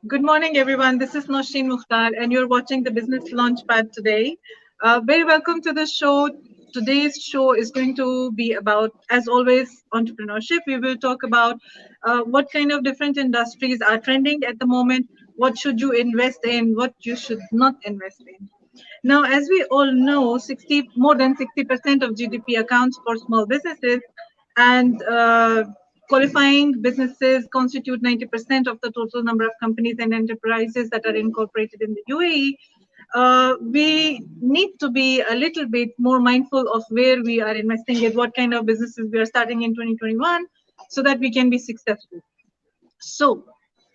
Good morning, everyone. This is Nosheen Mukhtar, and you're watching the Business Launchpad today. Very welcome to the show. Today's show is going to be about, as always, entrepreneurship. We will talk about what kind of different industries are trending at the moment, what should you invest in, what you should not invest in. Now, as we all know, more than 60% of GDP accounts for small businesses, and qualifying businesses constitute 90% of the total number of companies and enterprises that are incorporated in the UAE. We need to be a little bit more mindful of where we are investing in, what kind of businesses we are starting in 2021, so that we can be successful. So,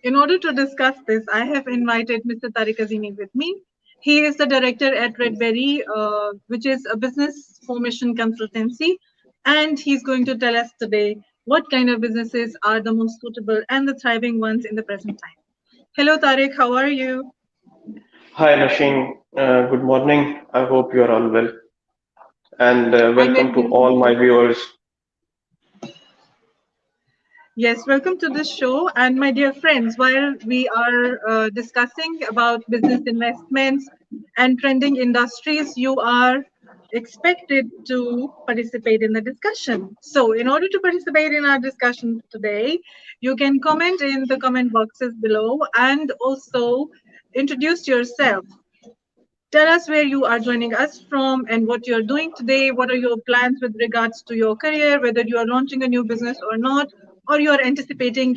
in order to discuss this, I have invited Mr. Tariq Azeemi with me. He is the director at Redberry, which is a business formation consultancy, and he's going to tell us today what kind of businesses are the most suitable and the thriving ones in the present time. Hello, Tariq. How are you? Hi, Nasheen. Good morning. I hope you are all well. And I'm welcome to all my viewers. Yes, welcome to this show. And my dear friends, while we are discussing about business investments and trending industries, you are expected to participate in the discussion. So in order to participate in our discussion today, you can comment in the comment boxes below and also introduce yourself. Tell us where you are joining us from and what you're doing today. What are your plans with regards to your career, whether you are launching a new business or not, or you are anticipating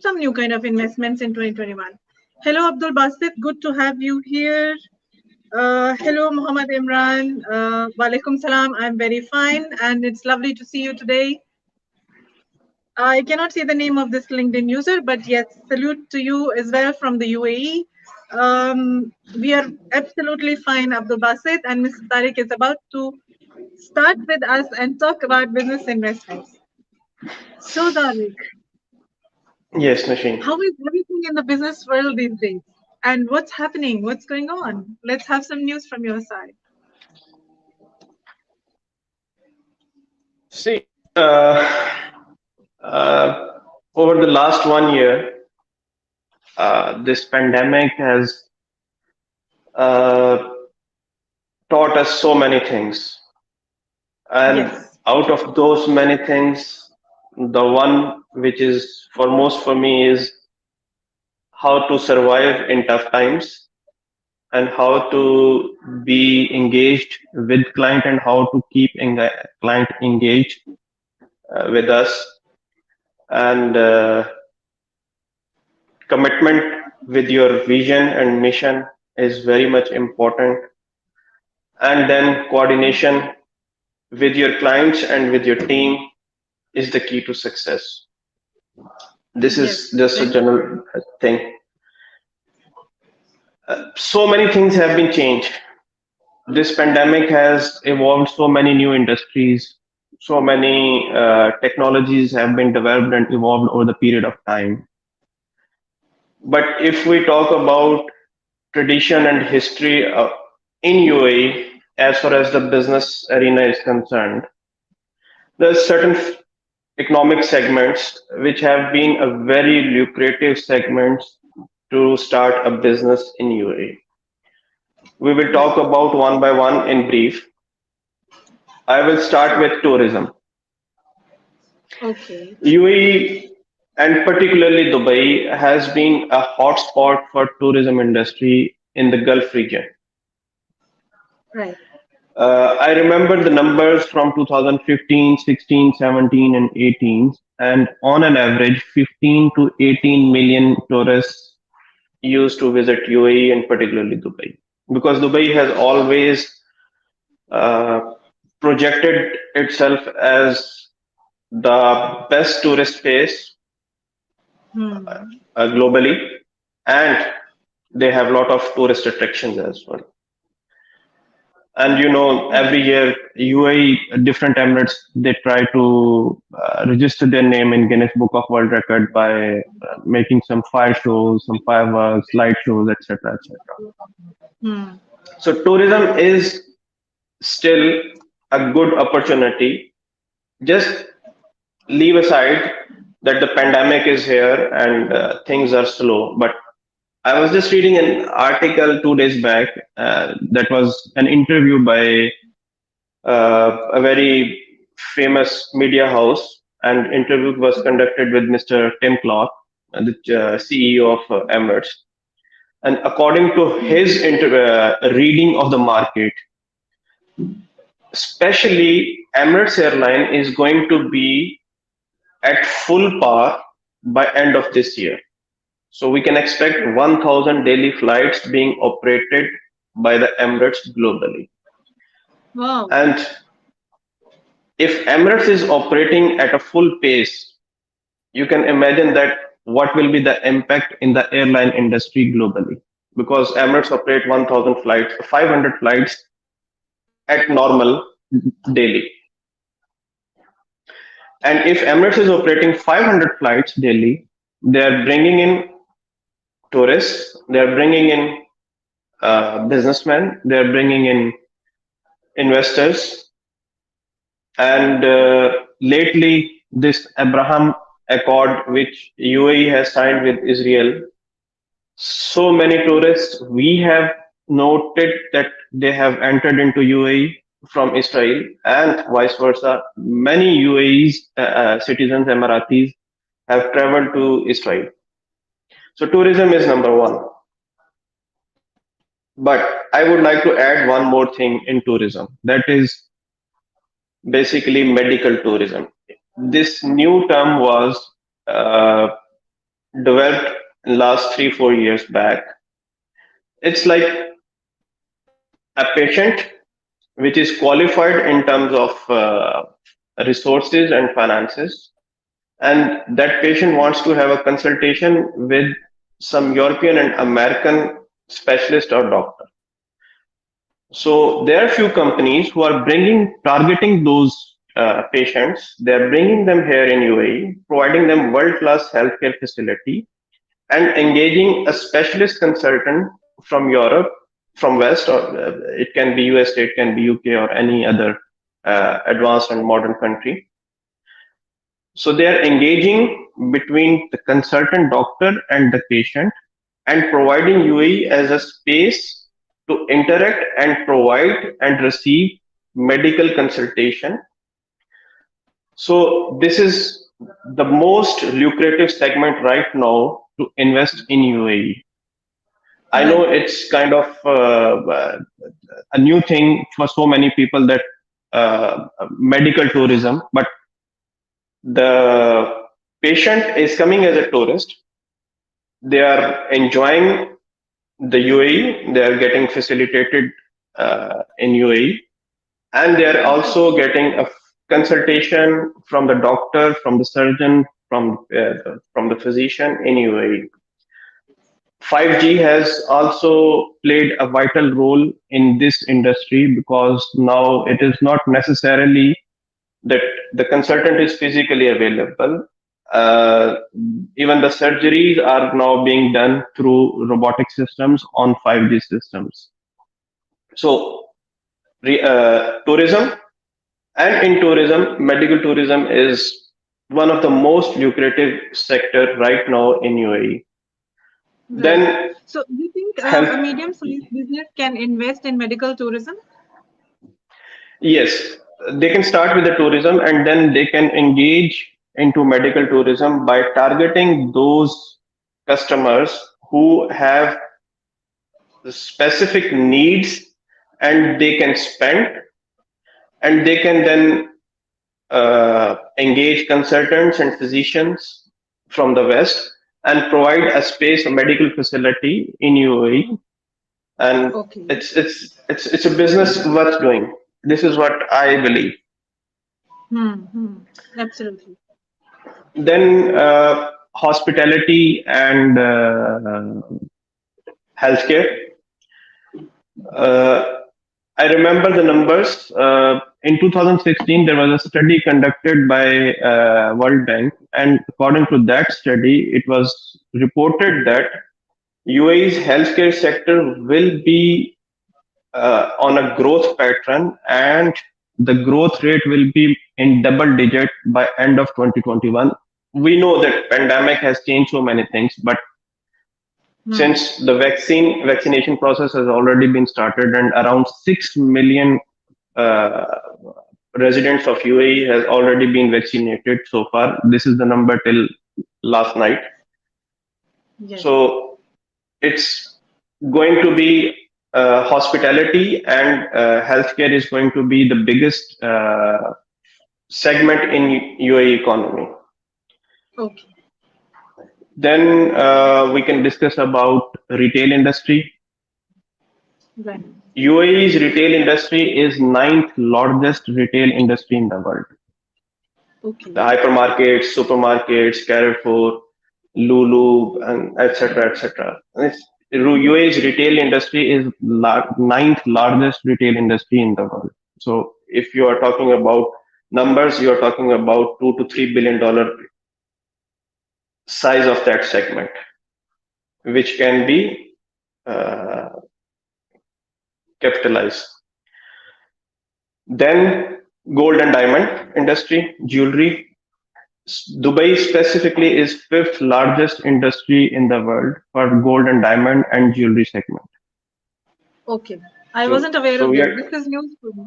some new kind of investments in 2021. Hello, Abdul Basit. Good to have you here. Hello, Muhammad Imran. Walaikum salam. I'm very fine, and it's lovely to see you today. I cannot see the name of this LinkedIn user, but yes, salute to you as well from the UAE. We are absolutely fine, Abdul Basit, and Mr. Tariq is about to start with us and talk about business investments. So, Tariq, Yes, Nasheen. how is everything in the business world these days? And what's happening? What's going on? Let's have some news from your side. See, over the last 1 year, this pandemic has uh, taught us so many things. And Yes, out of those many things, the one which is foremost for me is how to survive in tough times and how to be engaged with client and how to keep client engaged with us, and commitment with your vision and mission is very much important, and then coordination with your clients and with your team is the key to success. This yes, is just a general thing. So many things have been changed. This pandemic has evolved so many new industries, so many technologies have been developed and evolved over the period of time. But if we talk about tradition and history in UAE, as far as the business arena is concerned, there are certain economic segments which have been a very lucrative segments to start a business in UAE. We will right. talk about one by one in brief. I will start Sure. with tourism. Okay. UAE and particularly Dubai has been a hotspot for tourism industry in the Gulf region. Right. I remember the numbers from 2015, 16, 17, and 18, and on an average, 15 to 18 million tourists used to visit UAE and particularly Dubai, because Dubai has always uh, projected itself as the best tourist place Hmm. globally, and they have a lot of tourist attractions as well. And every year UAE, different Emirates, they try to register their name in Guinness Book of World Record by making some fire shows, some fireworks, light shows, etc., etc. Hmm. So tourism is still a good opportunity. Just leave aside that the pandemic is here and things are slow. But I was just reading an article 2 days back that was an interview by a very famous media house, and interview was conducted with Mr. Tim Clark, the CEO of Emirates. And according to his reading of the market, especially Emirates Airline is going to be at full power by end of this year. So we can expect 1,000 daily flights being operated by the Emirates globally. Wow. And if Emirates is operating at a full pace, you can imagine that what will be the impact in the airline industry globally. Because Emirates operate 1,000 flights, 500 flights at normal daily. And if Emirates is operating 500 flights daily, they are bringing in tourists, they are bringing in businessmen, they are bringing in investors, and lately this Abraham Accord, which UAE has signed with Israel, so many tourists we have noted that they have entered into UAE from Israel and vice versa. Many UAE's citizens, Emiratis, have traveled to Israel. So tourism is number one. But I would like to add one more thing in tourism. That is basically medical tourism. This new term was uh, developed last 3 4 years back. It's like a patient which is qualified in terms of resources and finances, and that patient wants to have a consultation with some European and American specialist or doctor. So there are few companies who are targeting those patients. They're bringing them here in UAE, providing them world-class healthcare facility, and engaging a specialist consultant from Europe, from West, or it can be USA, it can be UK, or any other advanced and modern country. So they are engaging between the consultant doctor and the patient and providing UAE as a space to interact and provide and receive medical consultation. So this is the most lucrative segment right now to invest in UAE. I know Right. it's kind of a new thing for so many people, that medical tourism, but the patient is coming as a tourist. They are enjoying the UAE. They are getting facilitated in UAE, and they are also getting a consultation from the doctor, from the surgeon, from the physician in UAE. 5G has also played a vital role in this industry, because now it is not necessarily that the consultant is physically available. Uh, Even the surgeries are now being done through robotic systems on 5G systems. So, tourism, and in tourism, medical tourism is one of the most lucrative sector right now in UAE. Right. Then So you think a health, medium-sized business can invest in medical tourism? yes, they can start with the tourism and then they can engage into medical tourism by targeting those customers who have specific needs, and they can spend, and they can then engage consultants and physicians from the West and provide a space, a medical facility in UAE, and Okay. it's a business worth doing. This is what I believe. Hmm. Absolutely. Then hospitality and healthcare. Uh, I remember the numbers. In 2016, there was a study conducted by World Bank, and according to that study, it was reported that UAE's healthcare sector will be on a growth pattern, and the growth rate will be in double digit by end of 2021. we know that pandemic has changed so many things, but Hmm. since the vaccination process has already been started and around 6 million uh, residents of UAE has already been vaccinated so far. This is the number till last night. Yes. So it's going to be hospitality and healthcare is going to be the biggest segment in UAE economy. Okay. Then we can discuss about retail industry. Right. UAE's retail industry is ninth largest retail industry in the world. The Okay. hypermarkets, supermarkets, Carrefour, Lulu, and etc. etc. UAE's retail industry is ninth largest retail industry in the world. So if you are talking about numbers, you are talking about $2 to $3 billion size of that segment, which can be uh, capitalized. Then gold and diamond industry, jewelry. Dubai specifically is fifth largest industry in the world for gold and diamond and jewelry segment. Okay. I So, wasn't aware so of we this. are This is news for me.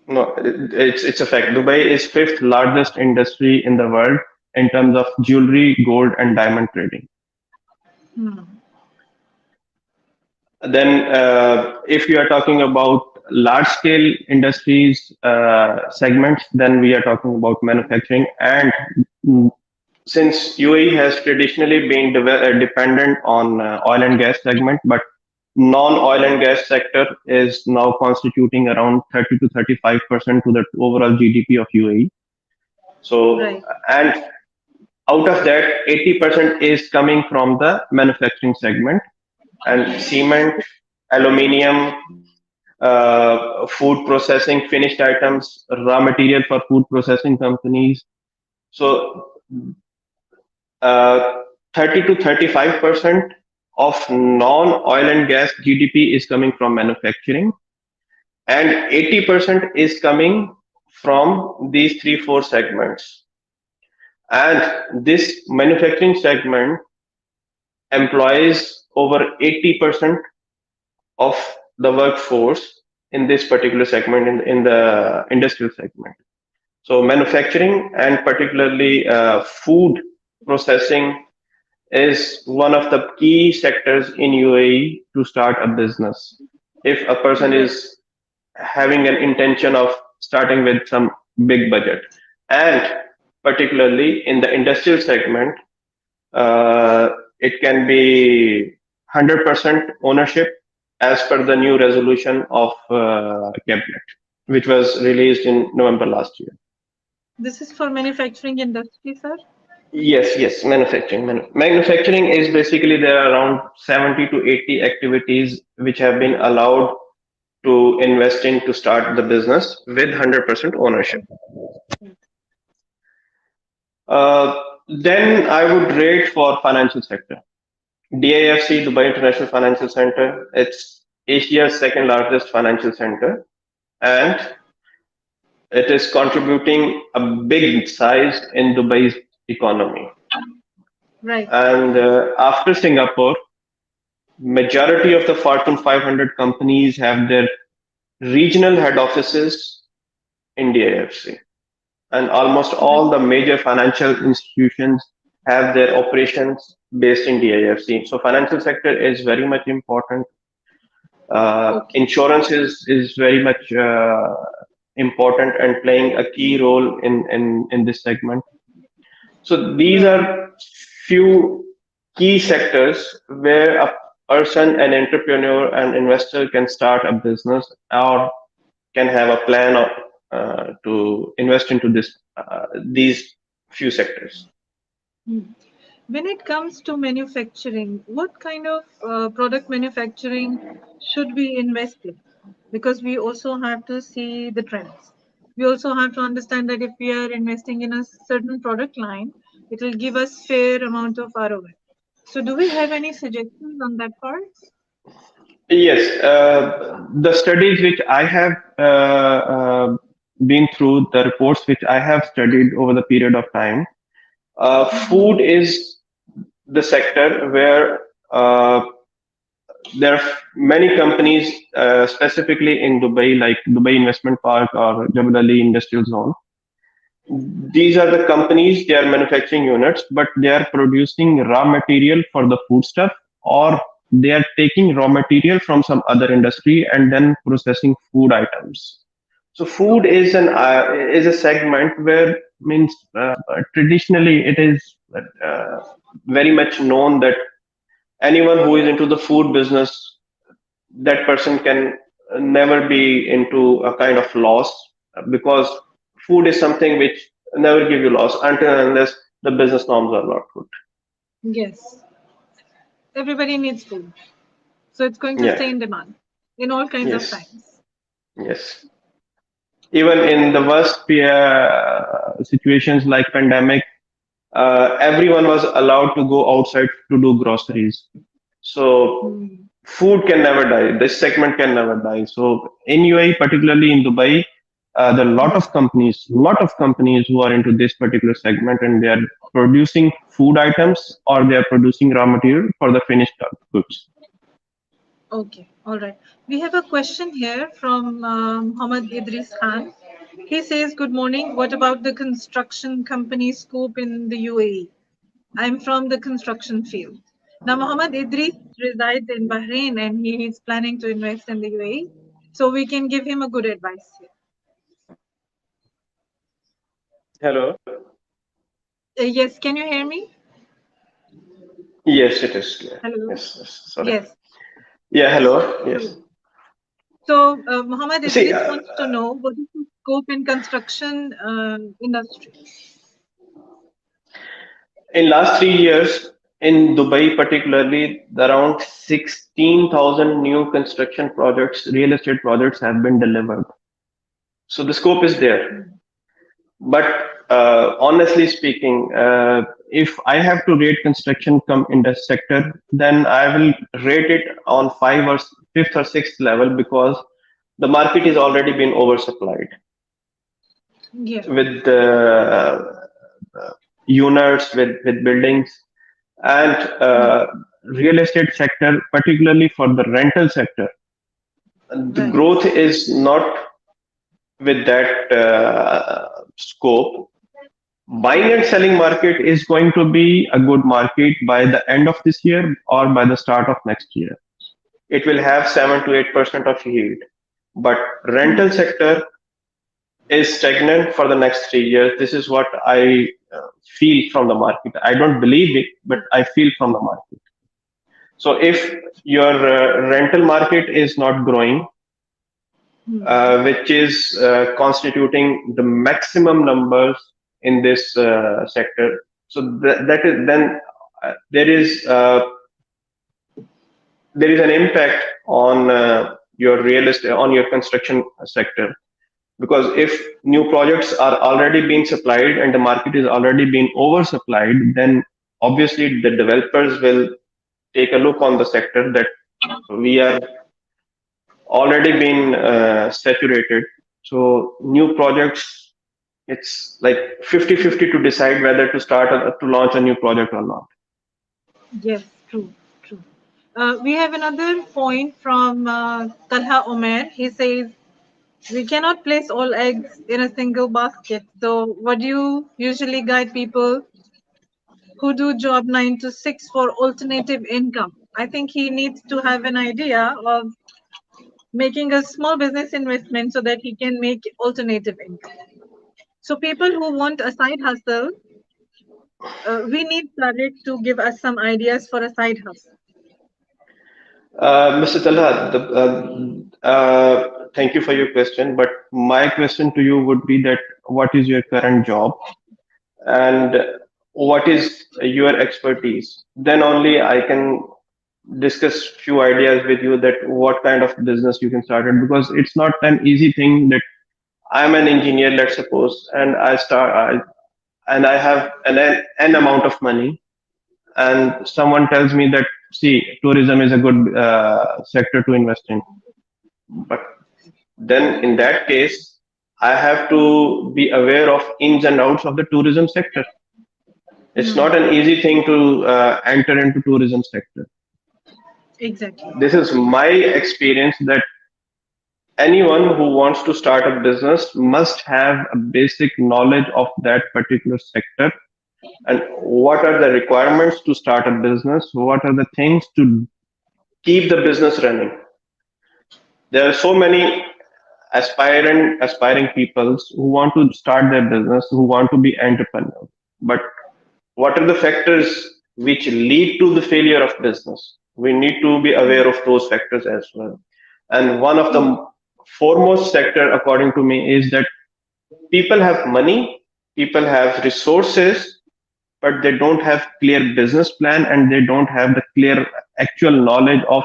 no, it's a fact. Dubai is fifth largest industry in the world in terms of jewelry, gold, and diamond trading. Hmm. Then, if you are talking about large scale industries segments, then we are talking about manufacturing and since UAE has traditionally been dependent on oil and gas segment, but non-oil and gas sector is now constituting around 30 to 35% to the overall GDP of UAE. So, Right. and out of that, 80% is coming from the manufacturing segment and cement, aluminium, food processing, finished items, raw material for food processing companies. So uh, 30 to 35% of non-oil and gas GDP is coming from manufacturing, and 80% is coming from these three, four segments. And this manufacturing segment employs over 80% of the workforce in this particular segment, in the industrial segment. So, manufacturing and particularly food processing is one of the key sectors in UAE to start a business. If a person Right. is having an intention of starting with some big budget, and particularly in the industrial segment, uh, it can be 100% ownership as per the new resolution of cabinet, which was released in November last year. This is for manufacturing industry, sir. Yes, yes, manufacturing. Manufacturing is basically there are around 70 to 80 activities which have been allowed to invest in to start the business with 100% ownership. Uh, then I would rate for financial sector. DIFC, Dubai International Financial Center, it's Asia's second largest financial center and it is contributing a big size in Dubai's economy. Right. And after Singapore, majority of the Fortune 500 companies have their regional head offices in DIFC, and almost Right. all the major financial institutions have their operations based in DIFC. So, financial sector is very much important. Okay. Insurance is very much important and playing a key role in this segment. So these Right. are few key sectors where a person, an entrepreneur, an investor can start a business or can have a plan of, to invest into these few sectors. Hmm. When it comes to manufacturing, what kind of product manufacturing should we invest in? Because we also have to see the trends. We also have to understand that if we are investing in a certain product line, it will give us fair amount of ROI. So, do we have any suggestions on that part? Yes, the studies which I have been through, the reports which I have studied over the period of time, Food is the sector where there are many companies, specifically in Dubai, like Dubai Investment Park or Jebel Ali Industrial Zone. These are the companies, they are manufacturing units, but they are producing raw material for the food stuff, or they are taking raw material from some other industry and then processing food items. So food Okay. is a segment where means traditionally it is very much known that anyone who is into the food business, that person can never be into a kind of loss, because food is something which never give you loss until and unless the business norms are not good. Yes. Everybody needs food. So it's going to Yeah. stay in demand in all kinds of Yes. times. Yes. Even in the worst situations like pandemic, everyone was allowed to go outside to do groceries. So Hmm. food can never die. This segment can never die. So in UAE, particularly in Dubai, there are Yes. lot of companies who are into this particular segment, and they are producing food items or they are producing raw material for the finished goods. Okay. All right. We have a question here from Muhammad Idris Khan. He says, "Good morning. What about the construction company scope in the UAE? I'm from the construction field." Now, Muhammad Idris resides in Bahrain and he is planning to invest in the UAE. So we can give him a good advice here. Hello. Yes, can you hear me? Yes, it is clear. Hello. Yes, yes. Sorry. Yes. Yeah. Hello. Yes. So, Muhammad See, Idris wants to know what is the scope in construction industry? in last 3 years in Dubai, particularly, around 16,000 new construction projects, real estate projects have been delivered. So the scope is there. But honestly speaking, if I have to rate construction come in the sector, then I will rate it on fifth or sixth level, because the market is already been oversupplied Yeah. with units, with buildings, and real estate sector, particularly for the rental sector. The Right. growth is not with that scope. Buying and selling market is going to be a good market by the end of this year or by the start of next year. It will have 7 to 8% of yield, but rental Hmm. sector is stagnant for the next 3 years. This is what I feel from the market. I don't believe it, but I feel from the market. So if your rental market is not growing, Hmm. which is constituting the maximum numbers in this sector. So that is then there is there is an impact on your real estate, on your construction sector, because if new projects are already being supplied and the market is already being oversupplied, then obviously the developers will take a look on the sector that we are already been saturated. So new projects, it's like 50-50 to decide whether to to launch a new project or not. Yes, true, true. We have another point from Talha Omer. He says, we cannot place all eggs in a single basket. So, what do you usually guide people who do job 9 to 6 for alternative income? I think he needs to have an idea of making a small business investment so that he can make alternative income. So, people who want a side hustle, we need Tariq to give us some ideas for a side hustle. Mr. Talha, thank you for your question. But my question to you would be that what is your current job and what is your expertise? Then only I can discuss few ideas with you that what kind of business you can start it, because it's not an easy thing that I'm an engineer, let's suppose, and I have an amount of money, and someone tells me that, see, tourism is a good sector to invest in. But then in that case, I have to be aware of ins and outs of the tourism sector. It's not an easy thing to enter into tourism sector. Exactly. This is my experience that anyone who wants to start a business must have a basic knowledge of that particular sector and what are the requirements to start a business, what are the things to keep the business running. There are so many aspiring peoples who want to start their business, who want to be entrepreneurs. But what are the factors which lead to the failure of business? We need to be aware of those factors as well. And one of the foremost sector, according to me, is that people have money, people have resources, but they don't have clear business plan and they don't have the clear actual knowledge of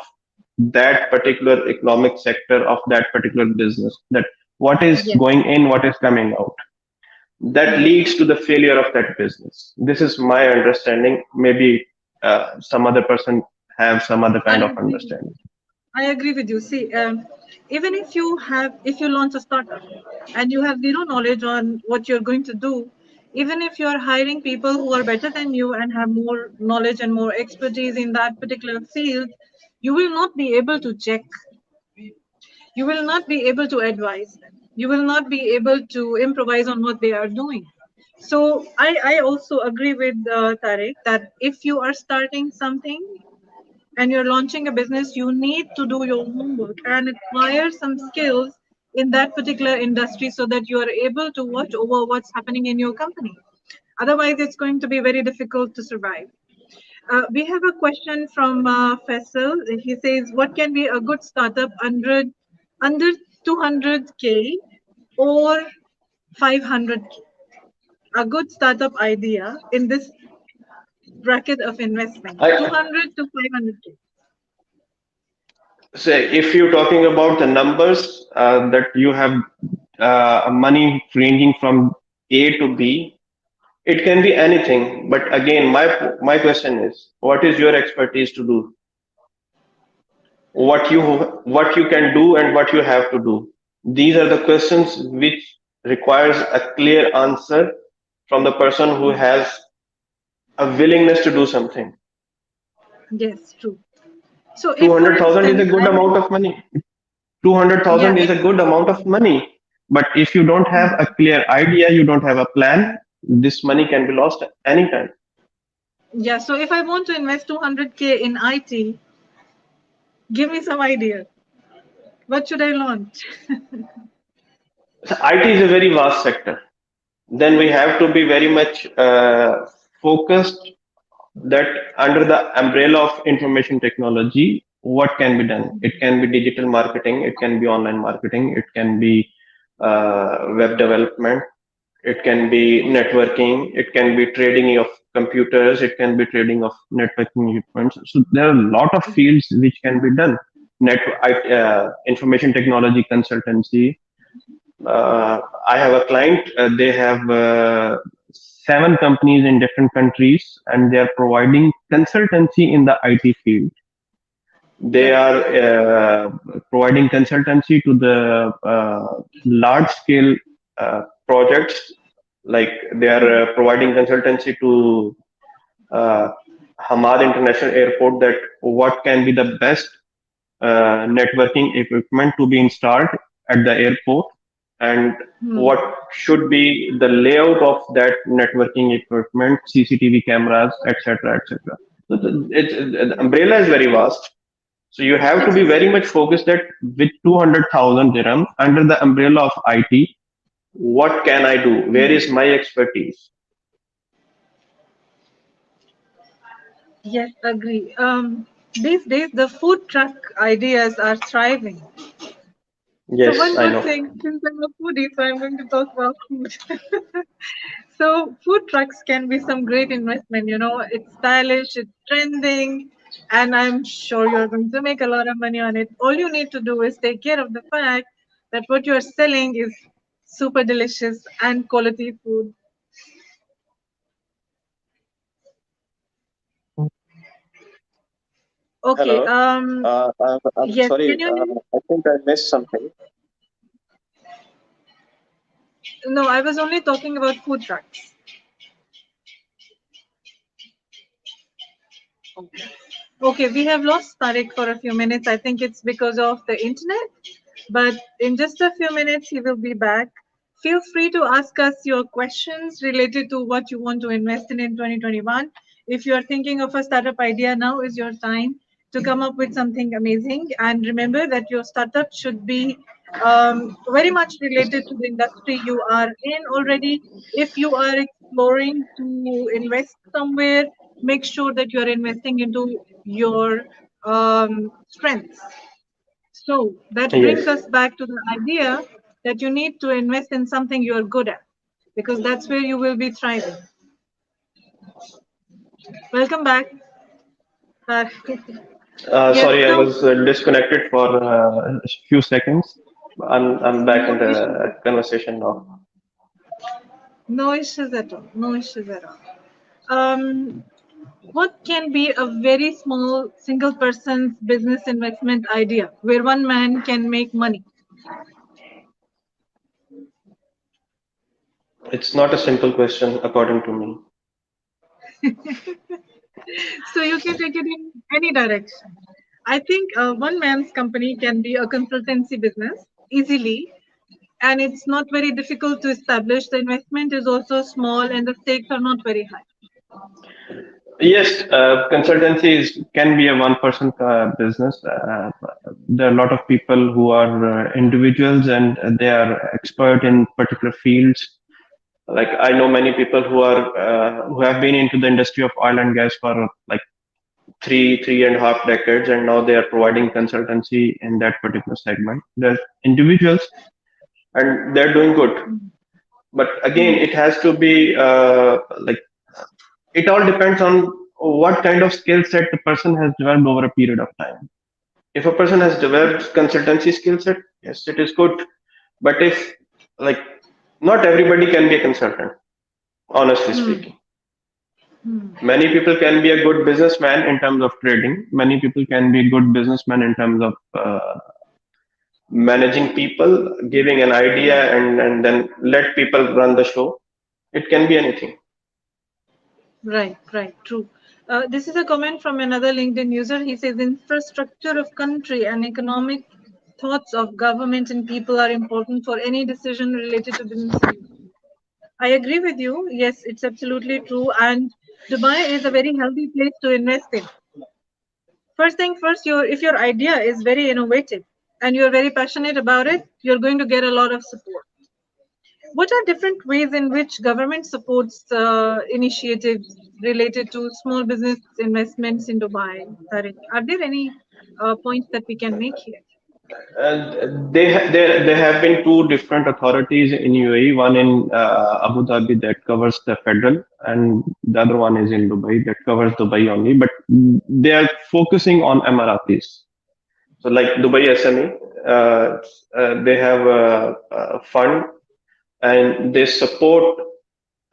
that particular economic sector of that particular business, that what is Yes. going in, what is coming out, that Yes. leads to the failure of that business. This is my understanding. Maybe some other person have some other I kind of agree. understanding. I agree with you. See, even if you launch a startup and you have zero knowledge on what you're going to do, even if you're hiring people who are better than you and have more knowledge and more expertise in that particular field, you will not be able to check. You will not be able to advise them. You will not be able to improvise on what they are doing. So I also agree with Tariq that if you are starting something and you're launching a business, you need to do your homework and acquire some skills in that particular industry so that you are able to watch over what's happening in your company. Otherwise, it's going to be very difficult to survive. We have a question from Faisal. He says, "What can be a good startup under 200K or 500K? A good startup idea in this bracket of investment, I 200 to 500K." say if you're talking about the numbers that you have money ranging from A to B, it can be anything. But again, my question is, what is your expertise to do? What you can do and what you have to do. These are the questions which requires a clear answer from the person who has a willingness to do something. Yes, true. So if, for 200,000 is a instance, good amount of money. 200,000 yeah, is a good amount of money. But if you don't have a clear idea, you don't have a plan, this money can be lost anytime. yeah. So if I want to invest 200K in IT, give me some idea. What should I launch? So IT is a very vast sector. Then we have to be very much focused that under the umbrella of information technology, what can be done? It can be digital marketing, it can be online marketing, it can be web development, it can be networking, it can be trading of computers, it can be trading of networking equipment. So there are a lot of fields which can be done. Information technology consultancy. I have a client. They have 7 companies in different countries, and they are providing consultancy in the IT field. They Right. are providing consultancy to the large scale projects, like they are providing consultancy to uh, Hamad International Airport, that what can be the best networking equipment to be installed at the airport, and Hmm. what should be the layout of that networking equipment, CCTV cameras, etc., etc. So the umbrella is very vast. So you have to It be is. very much focused that with 200,000 dirham under the umbrella of IT, what can I do? Where is my expertise? Yes, agree. These days, the food truck ideas are thriving. So Yes, one I good know. thing, since I'm a foodie, so I'm going to talk about food. So food trucks can be some great investment. You know, it's stylish, it's trending, and I'm sure you're going to make a lot of money on it. All you need to do is take care of the fact that what you're selling is super delicious and quality food. Okay. Hello. I'm Yes. Can sorry. you hear me? I think I missed something. No, I was only talking about food trucks. Okay, we have lost Tariq for a few minutes. I think it's because of the internet, but in just a few minutes, he will be back. Feel free to ask us your questions related to what you want to invest in 2021. If you are thinking of a startup idea, now is your time to come up with something amazing. And remember that your startup should be very much related to the industry you are in already. If you are exploring to invest somewhere, make sure that you are investing into your strengths. So that brings Yes. us back to the idea that you need to invest in something you are good at, because that's where you will be thriving. Welcome back. Uh, yes, Sorry, I so was disconnected for a few seconds. I'm back no in issues, the conversation now. no issues at all. No issues at all. Um, what can be a very small single person's business investment idea where one man can make money? It's not a simple question, according to me. So you can take it in any direction. I think one man's company can be a consultancy business easily, and it's not very difficult to establish. The investment is also small, and the stakes are not very high. Yes, consultancies can be a one-person business. There are a lot of people who are individuals and they are expert in particular fields. Like I know many people who have been into the industry of oil and gas for like three and a half decades, and now they are providing consultancy in that particular segment. They're individuals and they're doing good. But again, Hmm. it has to be like it all depends on what kind of skill set the person has developed over a period of time. If a person has developed consultancy skill set, yes, it is good. But if like not everybody can be a consultant, honestly Hmm. speaking. Hmm. Many people can be a good businessman in terms of trading. Many people can be good businessmen in terms of managing people, giving an idea, and then let people run the show. It can be anything. Right, right, true. This is a comment from another LinkedIn user. He says infrastructure of country and economic thoughts of government and people are important for any decision related to business. I agree with you. Yes, it's absolutely true. And Dubai is a very healthy place to invest in. First thing first, if your idea is very innovative and you're very passionate about it, you're going to get a lot of support. What are different ways in which government supports initiatives related to small business investments in Dubai, Tariq? Are there any points that we can make here? There have been two different authorities in UAE. One in Abu Dhabi that covers the federal, and the other one is in Dubai that covers Dubai only. But they are focusing on Emiratis. So, like Dubai SME, they have a fund and they support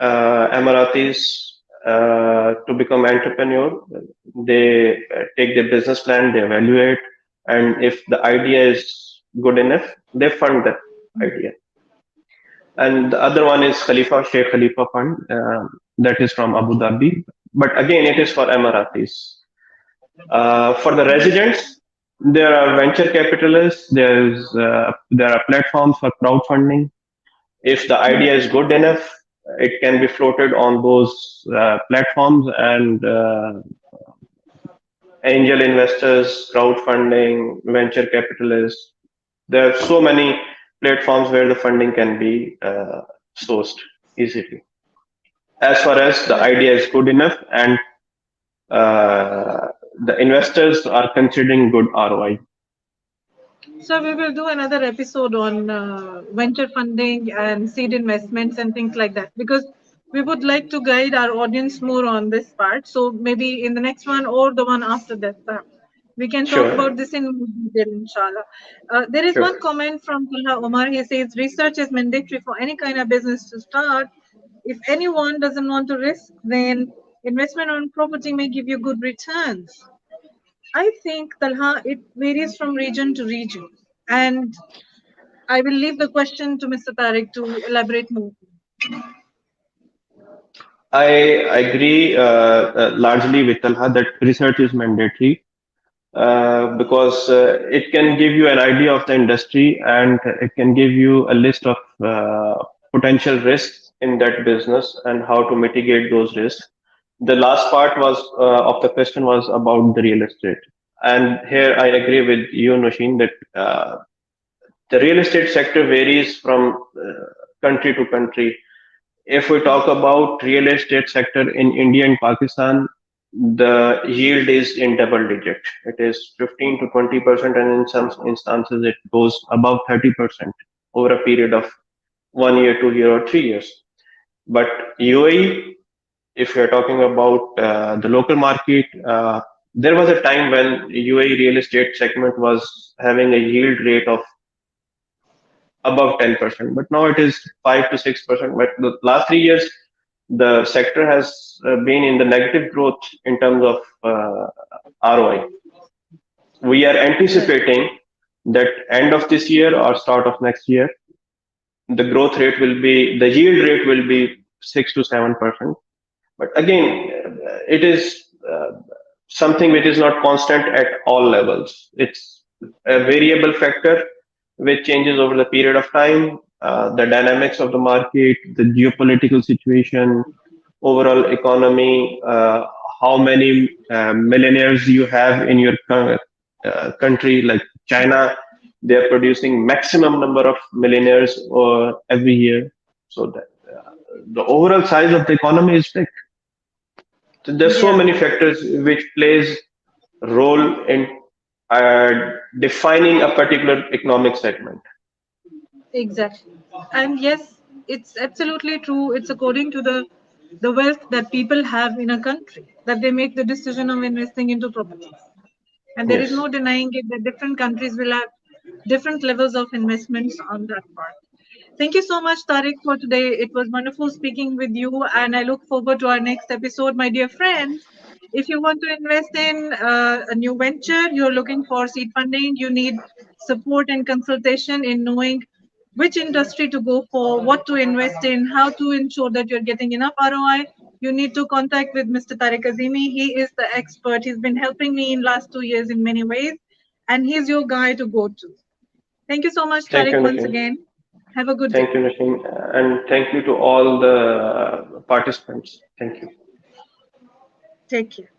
Emiratis to become entrepreneur. They take their business plan, they evaluate, and if the idea is good enough, they fund that idea. And the other one is Khalifa Sheikh Khalifa Fund, that is from Abu Dhabi. But again, it is for Emiratis. For the residents, there are venture capitalists. There are platforms for crowdfunding. If the idea is good enough, it can be floated on those platforms and angel investors, crowdfunding, venture capitalists. There are so many platforms where the funding can be sourced easily. As far as the Right. idea is good enough and the investors are considering good ROI. So we will do another episode on venture funding and seed investments and things like that, because we would like to guide our audience more on this part. So maybe in the next one or the one after that, we can talk Sure, about this in more detail, inshallah. There is sure. one comment from Talha Omar. He says research is mandatory for any kind of business to start. If anyone doesn't want to risk, then investment on property may give you good returns. I think, Talha, it varies from region to region. And I will leave the question to Mr. Tariq to elaborate more. I agree largely with Talha that research is mandatory because it can give you an idea of the industry and it can give you a list of potential risks in that business and how to mitigate those risks. The last part was of the question was about the real estate. And here I agree with you, Noshin, that the real estate sector varies from country to country. If we talk about real estate sector in India and Pakistan, the yield is in double digit. It is 15 to 20%, and in some instances it goes above 30% over a period of 1 year, 2 year, or 3 years. But UAE, if you're talking about the local market, there was a time when UAE real estate segment was having a yield rate of above 10%, but now it is 5 to 6%. But the last 3 years, the sector has been in the negative growth in terms of ROI. We are Right. anticipating that end of this year or start of next year, the growth rate will be, the yield rate will be 6 to 7%. But again, it is something which is not constant at all levels. It's a variable factor which changes over the period of time, the dynamics of the market, the geopolitical situation, overall economy, how many millionaires you have in your country, like China, they are producing maximum number of millionaires every year. So that the overall size of the economy is big. So there's so Yeah, many factors which plays role in defining a particular economic segment. exactly. And yes, it's absolutely true. It's according to the wealth that people have in a country that they make the decision of investing into properties. And there is Yes. no denying it that different countries will have different levels of investments on that part. Thank you so much, Tariq, for today. It was wonderful speaking with you, and I look forward to our next episode, my dear friends. If you want to invest in a new venture, you're looking for seed funding, you need support and consultation in knowing which industry to go for, what to invest in, how to ensure that you're getting enough ROI. You need to contact with Mr. Tariq Azeemi. He is the expert. He's been helping me in last 2 years in many ways, and he's your guy to go to. Thank you so much, Thank you, Tariq, once Nasheen. again. Have a good day. Thank you, Nasheen. And thank you to all the participants. Thank you. Take care.